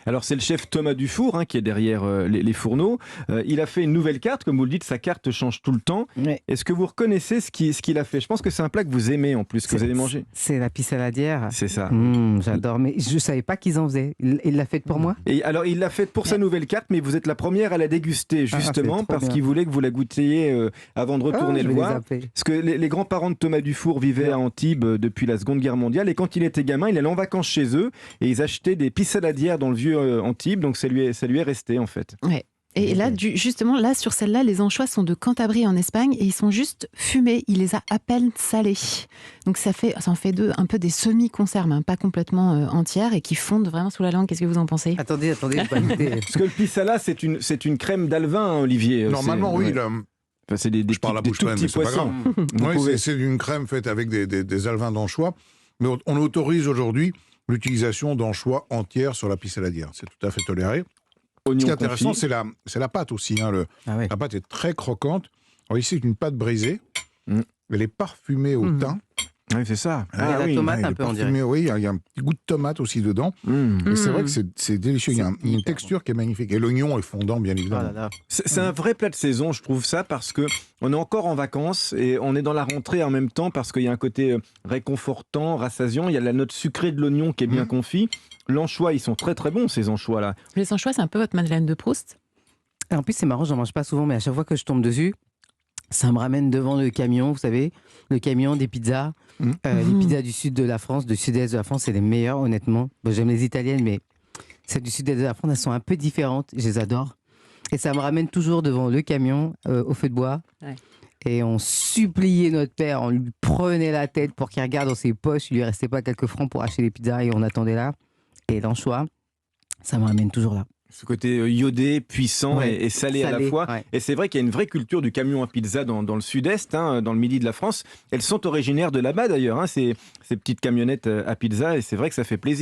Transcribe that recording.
Alors c'est le chef Thomas Dufour qui est derrière les fourneaux. Il a fait une nouvelle carte, comme vous le dites, sa carte change tout le temps. Ouais. Est-ce que vous reconnaissez ce qu'il a fait? Je pense que c'est un plat que vous aimez en plus, que vous avez mangé. C'est la pisse saladière. C'est ça. J'adore, mais je ne savais pas qu'ils en faisaient. Il l'a faite pour moi? Et alors il l'a faite pour sa nouvelle carte, mais vous êtes la première à la déguster justement c'est trop parce bien. qu'il voulait que vous la goûtiez avant de retourner je le vais les voir. appeler. Parce que les grands-parents de Thomas Dufour vivaient à Antibes depuis la Seconde Guerre mondiale, et quand il était gamin, il allait en vacances chez eux et ils achetaient des pisses saladières dans le vieux Antibes, donc ça lui est resté en fait. Ouais. Et là, justement, là, sur celle-là, les anchois sont de Cantabrie en Espagne et ils sont juste fumés. Il les a à peine salés. Donc ça en fait un peu des semi-conserves, pas complètement entières et qui fondent vraiment sous la langue. Qu'est-ce que vous en pensez? Attendez, je vais pas goûter. Parce que le pissala, c'est une crème d'alvin, Olivier. Normalement, oui. Enfin, c'est des Je parle la des bouche tout pleine, petits mais c'est pas poissons. grave. Oui, c'est une crème faite avec des alevins d'anchois. Mais on autorise aujourd'hui l'utilisation d'anchois entières sur la pisse saladière. C'est tout à fait toléré. Ce qui est intéressant, c'est la pâte aussi. La pâte est très croquante. Alors ici, c'est une pâte brisée. Elle est parfumée au thym. Oui, c'est ça. La tomate un peu, on dirait. Oui, il y a un petit goût de tomate aussi dedans. Et c'est vrai que c'est délicieux. Il y a une texture qui est magnifique. Et l'oignon est fondant, bien évidemment. C'est un vrai plat de saison, je trouve ça, parce que on est encore en vacances et on est dans la rentrée en même temps, parce qu'il y a un côté réconfortant, rassasiant. Il y a la note sucrée de l'oignon qui est bien confit. L'anchois, ils sont très très bons, ces anchois-là. Les anchois, c'est un peu votre Madeleine de Proust. Et en plus, c'est marrant, j'en mange pas souvent, mais à chaque fois que je tombe dessus, ça me ramène devant le camion, vous savez, le camion des pizzas. Les pizzas du sud de la France, du sud-est de la France, c'est les meilleures, honnêtement. Bon, j'aime les italiennes, mais celles du sud-est de la France, elles sont un peu différentes. Je les adore. Et ça me ramène toujours devant le camion, au feu de bois. Ouais. Et on suppliait notre père, on lui prenait la tête pour qu'il regarde dans ses poches. Il lui restait pas quelques francs pour acheter les pizzas et on attendait là. Et l'anchois, ça me ramène toujours là. Ce côté iodé, puissant et salé à la fois. Ouais. Et c'est vrai qu'il y a une vraie culture du camion à pizza dans le sud-est, dans le midi de la France. Elles sont originaires de là-bas d'ailleurs, ces petites camionnettes à pizza, et c'est vrai que ça fait plaisir.